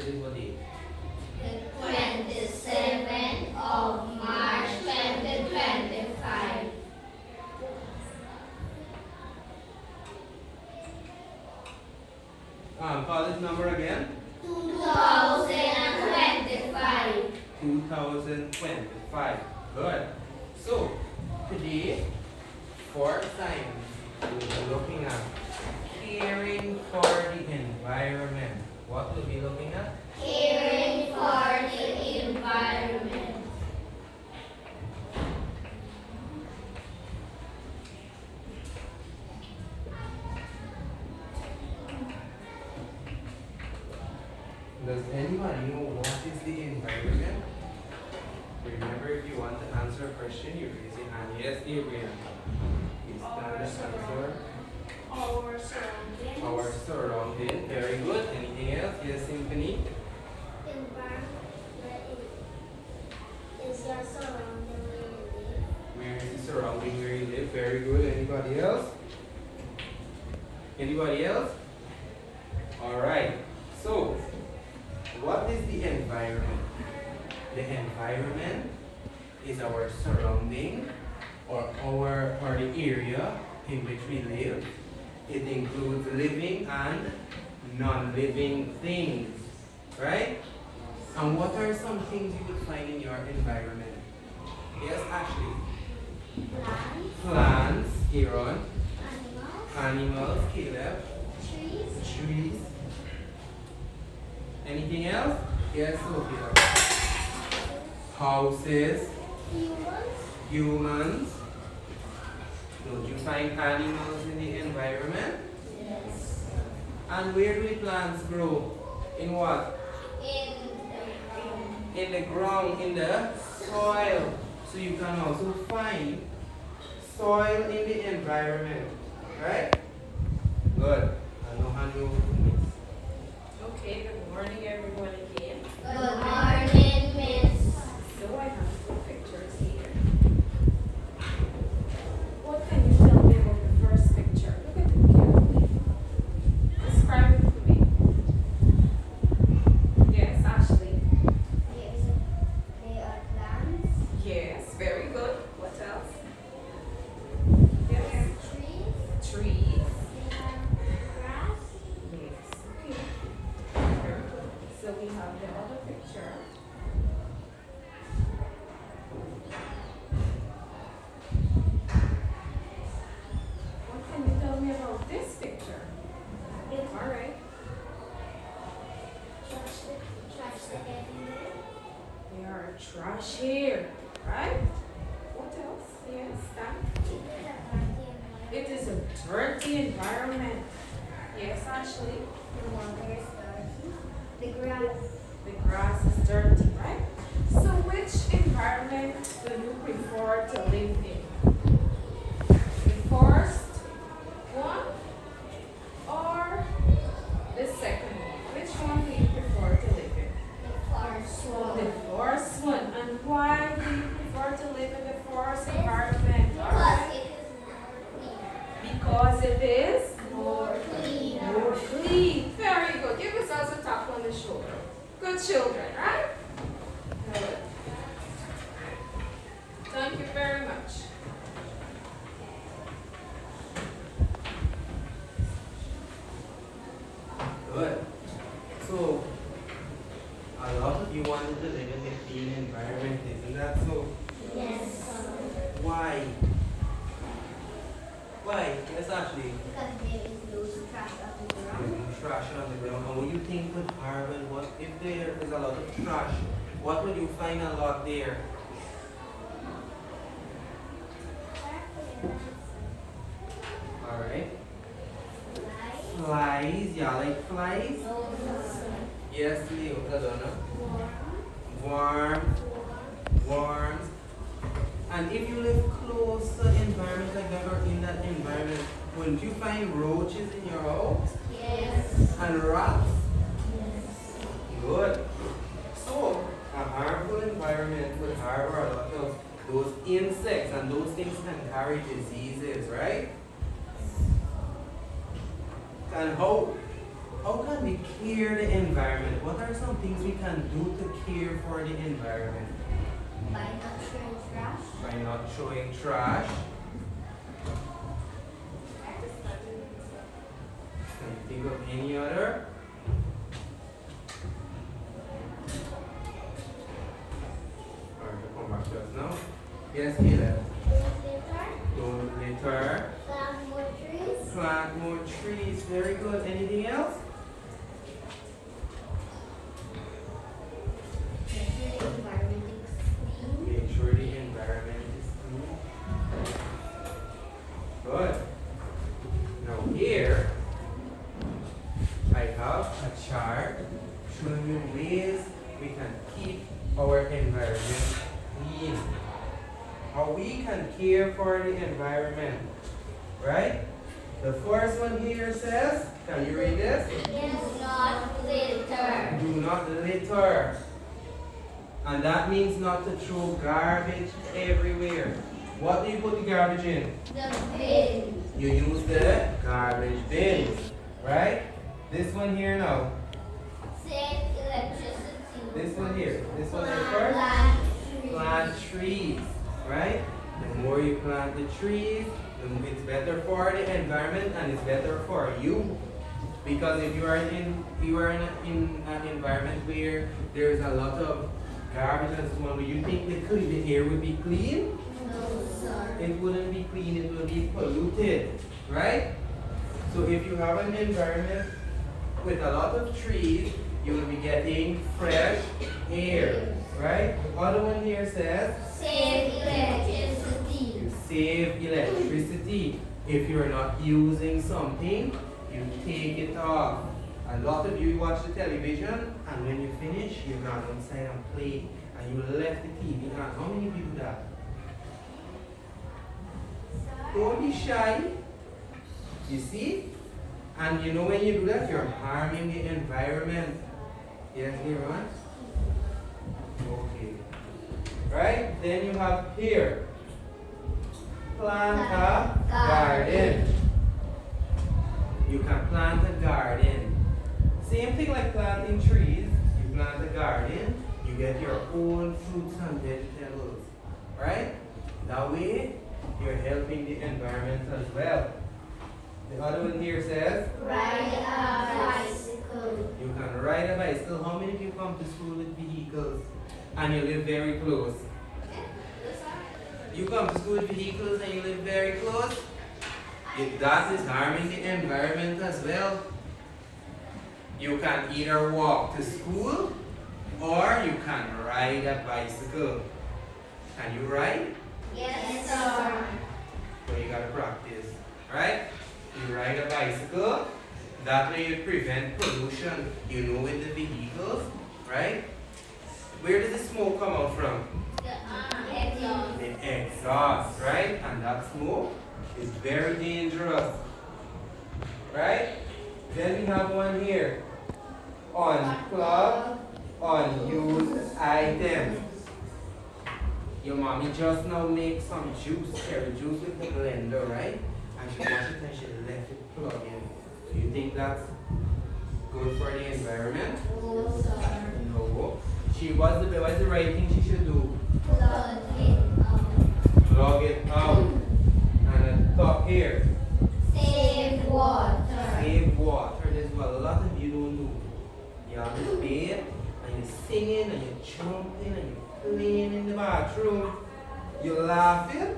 is what date? The 27th of March 2025. Call this number again. 2025. 2025. Good. So, today, for science, we'll be looking at caring for the environment. What will we be looking at? Caring for the environment. Does anybody know what is the environment? Remember, if you want to answer a question, you raise your hand. Yes, Adrian. Please stand and answer. Our surroundings. Our surrounding. Very good. Anything else? Yes, Symphony. Environment is your surrounding where you live. Where is the surrounding where you live? Very good. Anybody else? Anybody else? All right. So, what is the environment? The environment is our surrounding or the area in which we live. It includes living and non-living things, right? And what are some things you would find in your environment? Yes, Ashley. Plants, Aaron. Animals, Caleb. Trees. Anything else? Yes, Sophia. Houses. Humans. Don't you find animals in the environment? Yes. And where do the plants grow? In what? In In the ground, in the soil. So you can also find soil in the environment. Right? Good. I know how you miss. Okay, good morning everyone again. Good morning, Miss. So I have two pictures here. What can you tell me about the first picture? Look at it carefully. Describe it for me. Yes, Ashley. Yes. They are plants. Yes, very good. What else? They Yes. are trees. Trees. They are grass. Yes. Okay. Very good. So we have the other picture. What can you tell me about this picture? All right. Trash everywhere. There are trash here, right? What else? Yes, that. It is a dirty environment. Yes, Ashley. The water is dirty. The grass. The grass is dirty, right? So which environment do you prefer to live in? The forest one or the second one? Which one do you prefer to live in? The forest The forest one. And why do you prefer to live in the forest environment? All right. Because it is Because it is more clean. more clean. Very good. Give yourselves a tap on the shoulder. Good children, right? Good. Thank you very much. Good. So, a lot of you wanted to live in a clean environment, isn't that so? Yes. Why? Why? Yes, Ashley. Because there is loose trash on the There's ground. no trash on the ground. And what do you think would happen? What if there is a lot of trash? What would you find a lot there? Alright. Flies. Yeah, like flies? Yes, Leo. Ladonna. Worms. Worms. And if you live close to environment like that or in that environment, wouldn't you find roaches in your house? Yes. And rats? Yes. Good. So, a harmful environment would harbor a lot of those insects, and those things can carry diseases, right? And how How can we care the environment? What are some things we can do to care for the environment? By not throwing trash. By not throwing trash. Can you think of any other? Alright, come back to us now. Yes, Caleb. Don't litter. Plant more trees. Plant more trees. Very good. Anything else? Make sure the environment is clean. Make sure the environment is clean. Good. Now here, I have a chart showing you ways we can keep our environment clean. How we can care for the environment. Right? The first one here says, can you read this? Do not litter. Do not litter. And that means not to throw garbage everywhere. What do you put the garbage in? The bin. You use the garbage bins, right? This one here now. Save electricity. This one here first. Plant trees. Plant trees, right? The more you plant the trees, it's better for the environment and it's better for you. Because if you are in an environment where there is a lot of garbage and so on, do you think the air would be clean? No, sir. It wouldn't be clean, it will be polluted, right? So if you have an environment with a lot of trees, you will be getting fresh air, right? The other one here says, Save electricity. you save electricity. If you're not using something, you take it off. A lot of you watch the television, and when you finish, you go outside and play, and you left the TV on. How many people do that? Don't be shy. You see? And you know when you do that, you're harming the environment. Yes, everyone? Okay. Right? Then you have here. Plant a garden. You can plant a garden. Same thing like planting trees. You plant a garden, you get your own fruits and vegetables. Right? That way, you're helping the environment as well. The other one here says, Ride a bicycle. you can ride a bicycle. How many people come to school with vehicles and you live very close? You come to school with vehicles and you live very close? If that is harming the environment as well. You can either walk to school or you can ride a bicycle. Can you ride? Yes, sir. So you gotta practice, right? You ride a bicycle, that way you prevent pollution. You know with the vehicles, right? Where does the smoke come out from? The exhaust. The exhaust, right? And that smoke is very dangerous, right? Then we have one here. Unplug unused items. Your mommy just now make some juice, cherry juice with the blender, right? And she washed it and she left it plugged in. Do you think that's good for the environment? No, sir. No. What's the right thing she should do? Plug it out. Plug it out. And the top here. Save water. Save water. There's what a lot of you don't do. You're on the bed and you're singing and you're jumping and you're playing in the bathroom. You're laughing.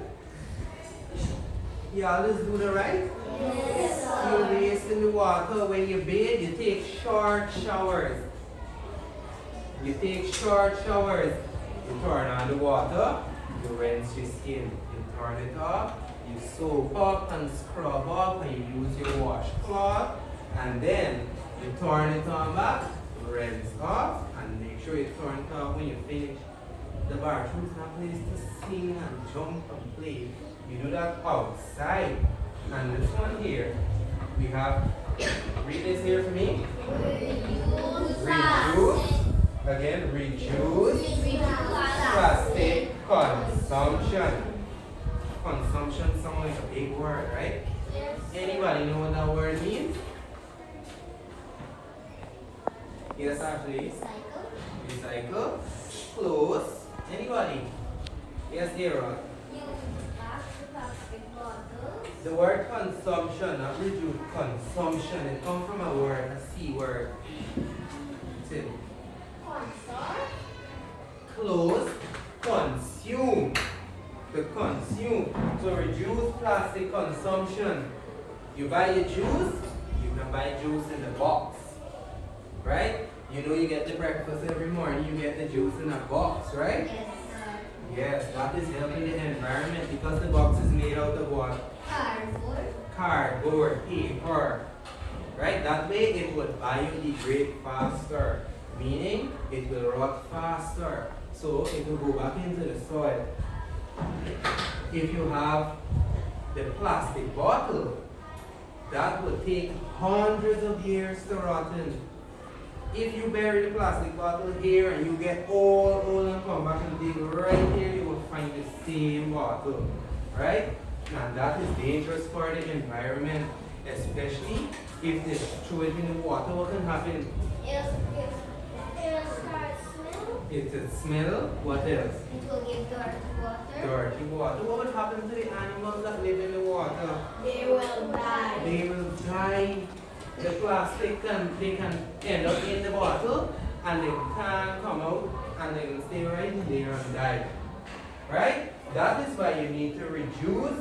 You always do the right? Yes, You're sir. wasting the water. When you bathe, you take short showers. You take short showers. You turn on the water, you rinse your skin. You turn it off, you soap up and scrub up, and you use your washcloth. And then you turn it on back, rinse off, and make sure you turn it off when you finish. The bathroom is not a place to sing and jump and play. You do that outside. And this one here, we have, read this here for me. Reduce, again, reduce plastic consumption. Consumption sounds like a big word, right? Anybody know what that word means? Yes, Ashley. Recycle. Recycle. Close. Anybody? Yes, Aaron. Use plastic bottles. The word consumption, not reduce, consumption. It comes from a word, a C word. Tim. Consort. Close. Consume. To consume. So reduce plastic consumption. You buy your juice, you can buy juice in the box. Right? You know you get the breakfast every morning, you get the juice in a box, right? Yes, sir. Yes, that is helping the environment because the box is made out of what? Cardboard. Cardboard, paper. Right? That way it would biodegrade faster, meaning it will rot faster. So it will go back into the soil. If you have the plastic bottle, that would take hundreds of years to rotten. If you bury the plastic bottle here and you get old and come back and dig right here, you will find the same bottle. Right? And that is dangerous for the environment, especially if they throw it in the water. What can happen? It'll start smell. It will smell. What else? It will give dirty water. Dirty water. What would happen to the animals that live in the water? They will die. They will die. The plastic they can end up in the bottle and they can't come out and they will stay right in there and die. Right? That is why you need to reduce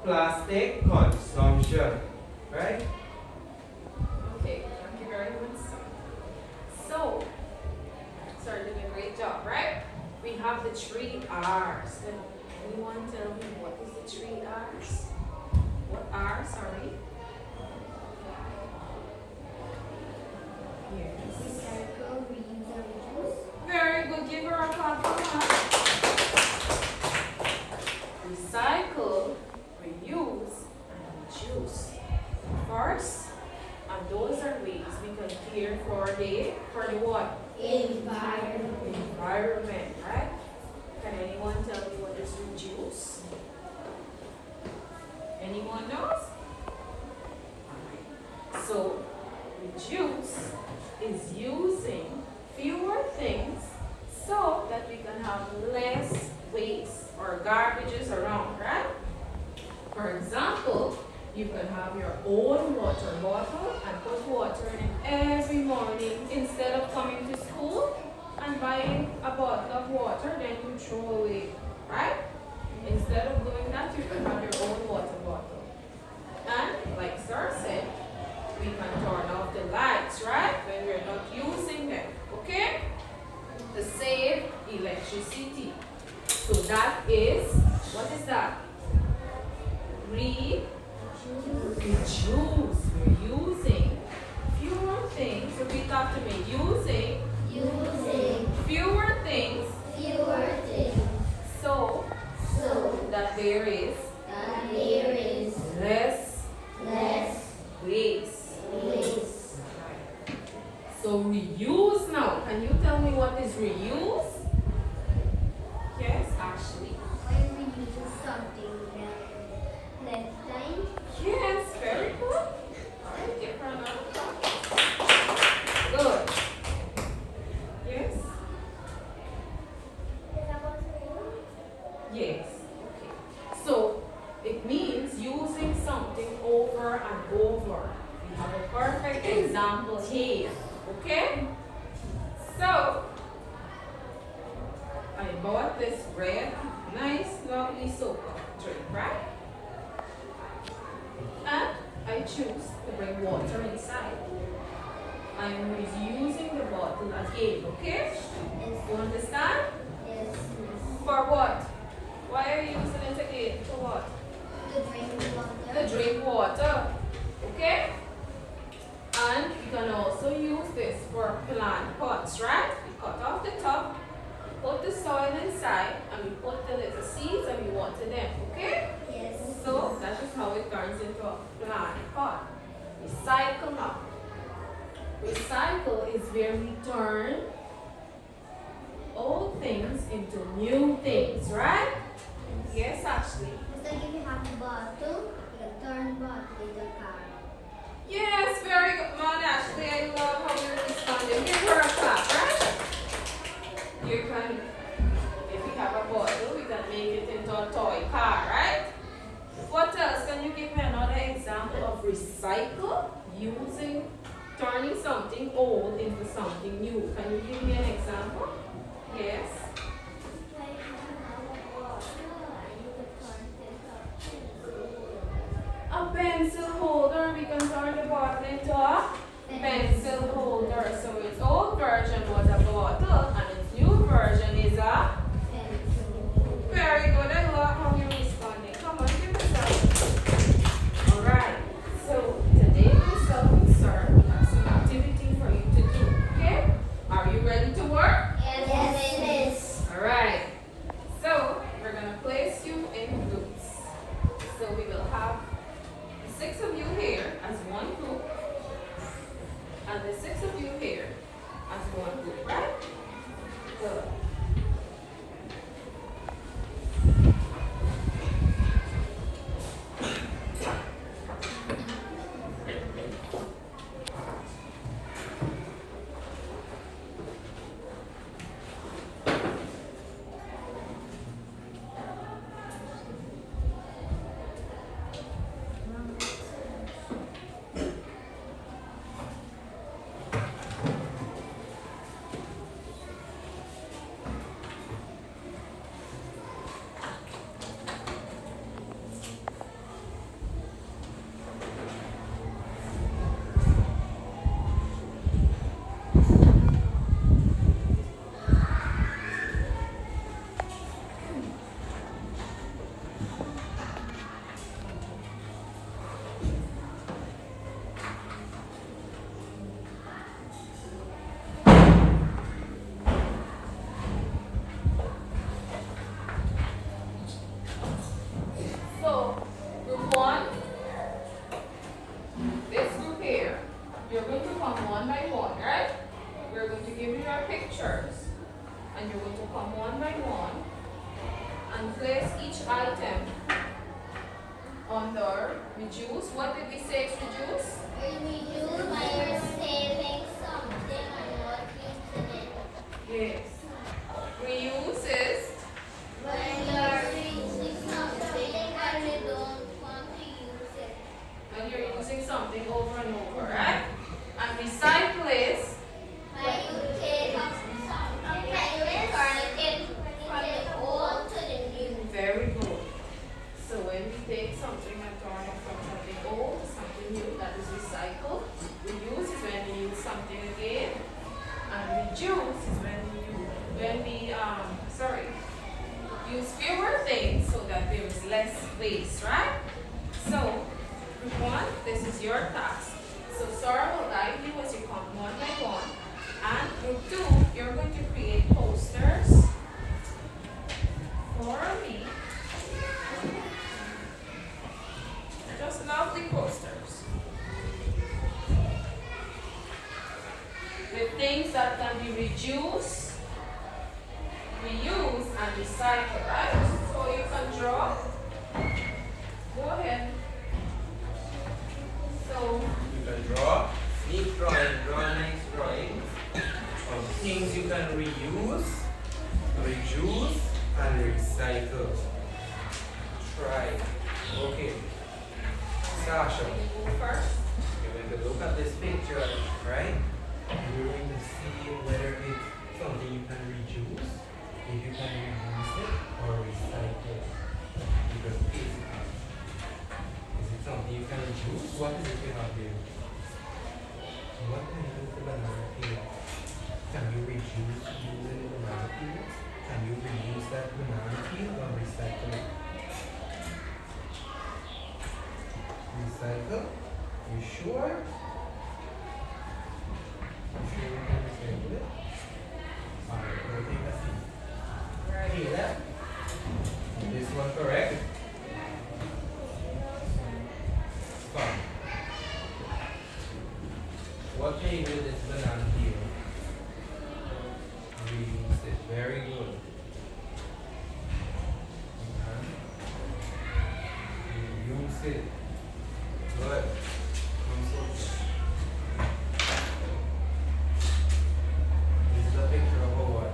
plastic consumption. Right? Okay, thank you very much, sir. So, sir, doing a great job, right? We have the 3 R's. Then anyone tell me what is the 3 R's? What R, sorry? Yes. Recycle, reuse, and reduce. Very good. Give her a clap for that. Recycle, reuse, and reduce. First, and those are ways we can care for the what? Environment. Environment, right? Can anyone tell me what is reduce? Anyone knows? Alright. So, reduce is using fewer things so that we can have less waste or garbages around, right? For example, you can have your own water bottle and put water in it every morning instead of coming to school and buying a bottle of water, then you throw away, right? Instead of doing that, you can have your own water bottle. And like Sir said, we can turn off the lights, right? When we're not using them, okay? To save electricity. So that is, what is that? Reduce. We're using fewer things. Repeat after me. Using fewer things so that there is less waste. So reuse now. Can you tell me what is reuse? Yes, Ashley. When we use something less time. Yes, very good. Alright, give her another clap. Good. Yes? Is that what it Yes. Okay. So it means using something over and over. We have a perfect example here. Okay? So I bought this red, nice, lovely soda drink, right? And I choose to bring water inside. I am reusing the bottle again, okay? You understand? Yes. For what? Why are you using it again? For what? To drink water. To drink water. Okay? And you can also use this for plant pots, right? We cut off the top, put the soil inside, and we put the little seeds and we water them, okay? Yes. So that is how it turns into a plant pot. Recycle now. Recycle is where we turn old things into new things, right? Yes, Ashley. It's like if you have a bottle, you can turn bottle into a car. Yes, very good, man, Ashley. I love how you're responding. recycle using, turning something old into something new. Can you give me an example? Yes. Like you have a bottle and you could turn it up. A pencil holder, we can turn the bottle into a pencil holder. So its old version was a bottle and its new version is a. Very good. I love how you're responding. Come on, give us that. Alright. So today myself and sir we have some activity for you to do. Okay? Are you ready to work? Yes, it is. Alright. So we're gonna place you in groups. So we will have the 6 of you here as one group. And the 6 of you here as one group, right? Good. So, group 1, this group here, you're going to come one by one, right? We're going to give you your pictures. And you're going to come one by one and place each item under reduce. What did we say is reduce? Reduce by your saving something and not using it. Yes. Reuse is When you're using something and you don't want to use it. when you're using something over and over, right? And recycle is When you take something and you turn it from the old to the new. very good. So when we take something and turn it from something old to something new, that is recycle. Reuse is when we use something again. And reduce is when we use fewer things so that there is less waste, right? So, group 1, this is your task. So Sarah will guide you as you come one by one. And group 2, you're going to create posters for me. Just lovely posters. With things that can be reduced, reuse, and recycle, right? So you can draw. Go ahead. So You can draw, neat drawing, draw nice drawings of things you can reuse, reduce, and recycle. Try. Okay. Sasha, you go first. you're going to look at this picture, right? You're going to see whether it's something you can reduce, if you can reuse it, or recycle. Because is it something you can reduce? What is it you have here? What can you do with the banana peel? Can you reduce using the banana peel? Can you reuse that banana peel or recycle it? Recycle? You sure? You sure you can recycle it? Alright, we'll take a seat. Right. Caleb? This one correct? Come. What can you do with this banana peel? Reuse it. Very good. Reuse it. Good. Come so this is a picture of a what?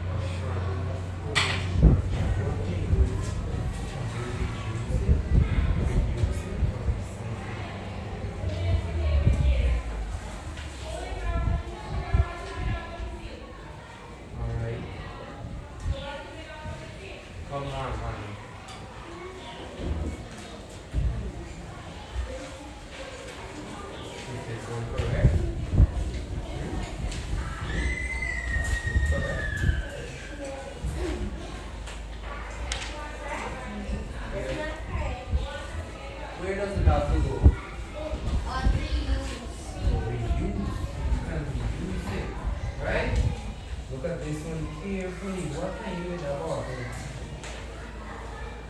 A shark with a full shark. What can you do with it? Can you reduce it? Reuse it? Or one correct. Correct. Where does it have to go? Reuse. You can reuse it. Right? Look at this one carefully. What can you do with the bottle?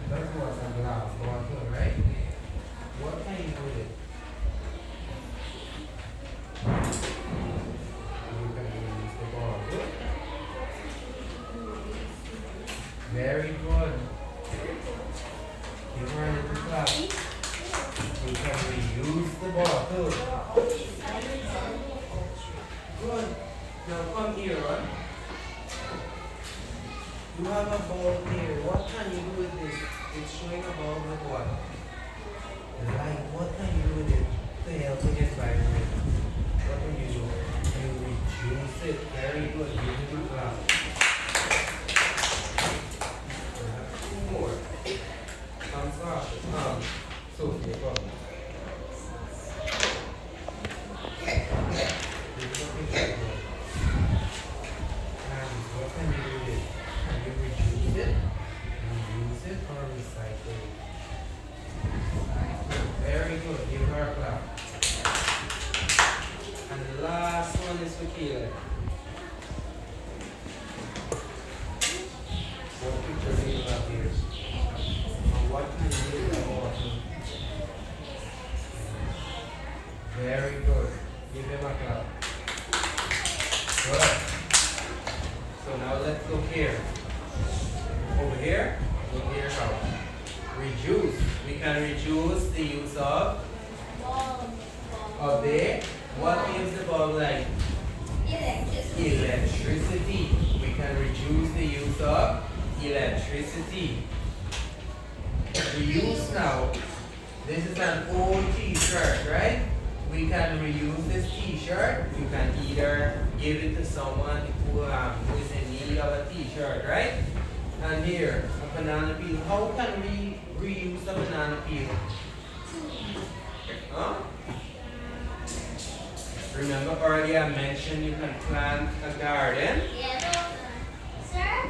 That's what a glass bottle, right? What can you do with it? You can reuse the bottle. Very good. Give her a little clap. You can reuse the bottle. Good. Now come here, Ron. You have a ball here. What can you do with this? It's showing a ball with what? Light. What can you do with it to help the environment? What can you do? You reduce it. Very good. Give it a clap. We have two more. Come faster. Sophie, come. What can you do with it? Can you reduce it, reuse it, or recycle it? Very good. Give her a clap. And the last one is for Kayla. What picture do you have here? And what can you do with the water? Very good. Give him a clap. Good. So now let's look here. Over here, look here how. Reduce. We can reduce the use of the, what gives the bulb light? Electricity. We can reduce the use of electricity. Reuse now. This is an old t-shirt, right? We can reuse this t-shirt. You can either give it to someone who is in need of a t-shirt, right? And here, a banana peel. How can we reuse a banana peel? Huh? Remember earlier I mentioned you can plant a garden. Sir?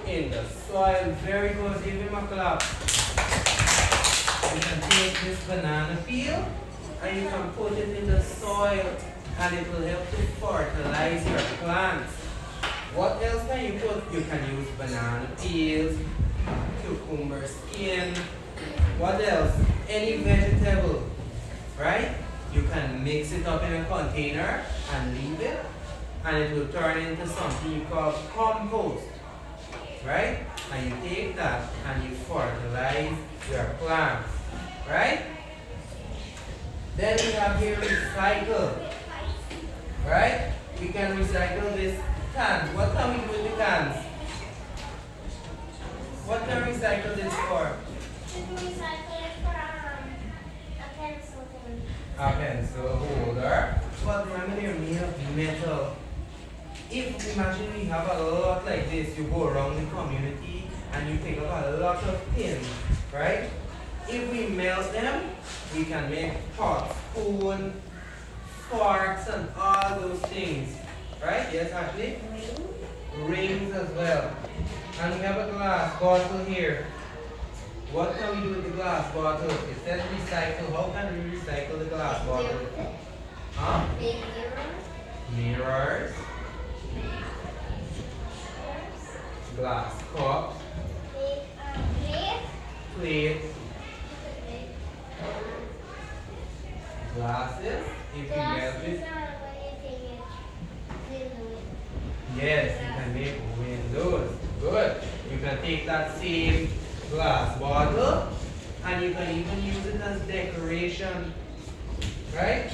In the soil. Very good. Give him a clap. You can take this banana peel and you can put it in the soil and it will help to fertilize your plants. What else can you put? You can use banana peels, cucumber skin. What else? Any vegetable, right? You can mix it up in a container and leave it, and it will turn into something you call compost, right? And you take that and you fertilize your plants, right? Then we have here recycle, right? We can recycle this cans. What can we do with the cans? What can we recycle this for? A pencil holder. But remember they're made of metal. If imagine we have a lot like this, you go around the community and you pick up a lot of pins, right? If we melt them, we can make pots, spoon, forks, and all those things, right? Yes, Ashley? Rings as well. And we have a glass bottle here. What can we do with the glass bottle? It says recycle. How can we recycle the glass bottle? Huh? Mirrors. Glass cups. Plates. Glasses. If you melt it. Yes, you can make windows. Good. You can take that same glass bottle and you can even use it as decoration, right?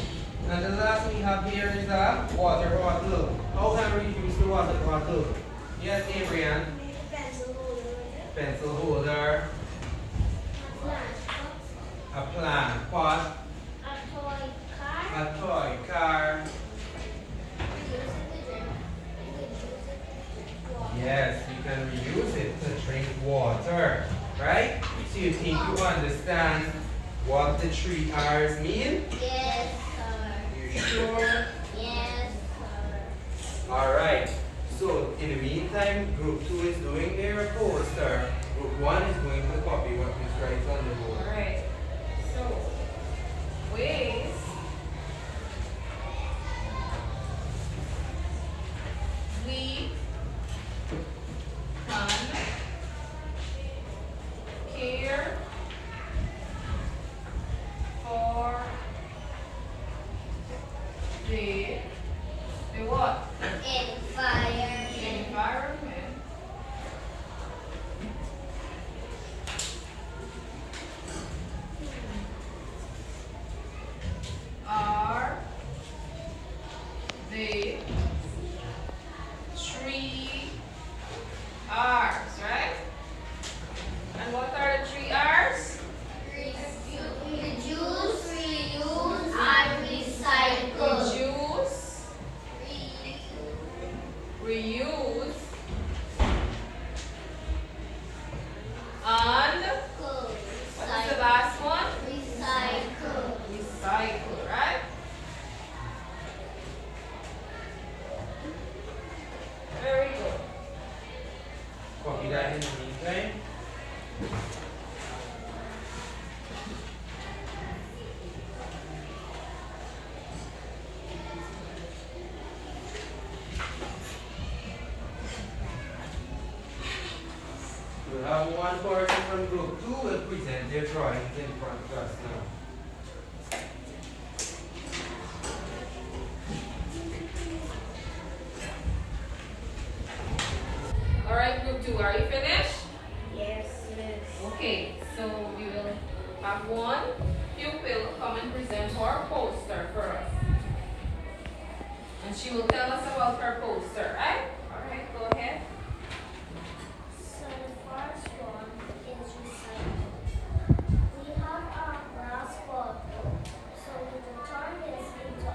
And the last we have here is a water bottle. How can we use the water bottle? Yes, Adrian. Pencil holder. A plant pot. A toy car. three R's mean? Yes, sir. You sure? Yes, sir. Alright. So in the meantime, group 2 is doing their poster. Group 1 is going to copy what is right on the board. Alright. So, ways we can care for the what? Environment. Environment. Are the three R's, right? And what are the three R's? Reduce, reuse, and recycle. Reduce, reuse, and what is the last one? Recycle. Recycle, right? Very good. Copy that in the meantime. We'll have one person from group 2 will present their drawings in front of us now. Alright, group 2, are you finished? Yes, miss. Okay, so we will have one pupil come and present her poster for us. And she will tell us about her poster, right? Alright, go ahead. So the first one is recycle. We have our glass bottle, so we will turn this into a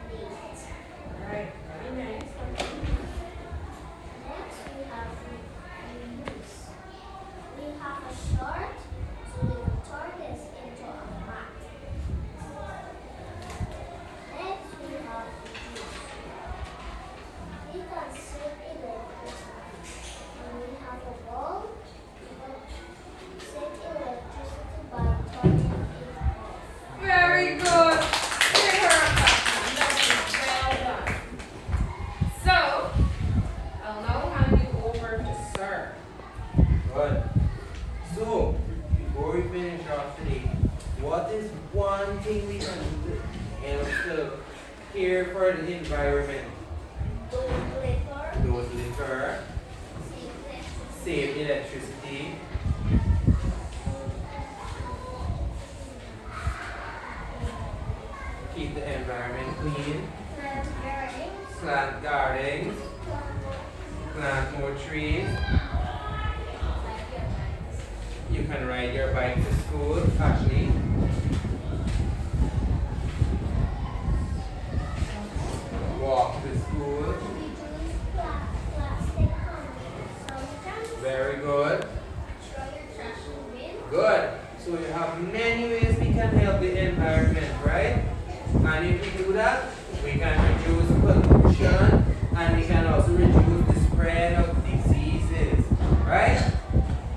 plate. Alright, very nice. Next we have reuse. We have a shirt, so we will turn this into a mat. Next we have reduce. We can save electricity. When we have a bulb, we will save electricity by turning it off. Very good. Give her a clap. That is well done. So, I'll now hand you over to Sir. Good. So, before we finish off today, what is one thing we can do to help to care for the environment? Don't litter, Don't litter, save electricity. save electricity, keep the environment clean, Plant gardens, plant gardens, plant more trees. You can ride your bike to school, Ashley. Walk to school. reduce plastic consumption, Very good. throw your trash in the bin. Good. So you have many ways we can help the environment, right? And if we do that, we can reduce pollution and we can also reduce the spread of diseases, right?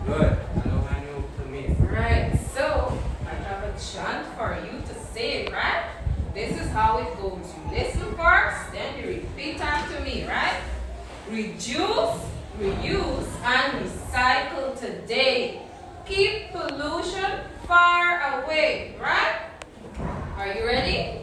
Good. I don't want you to miss. Right, so I have a chant for you to say, right? This is how it goes. You listen first, then you repeat after me, right? Reduce, reuse, and recycle today. Keep pollution far away, right? Are you ready?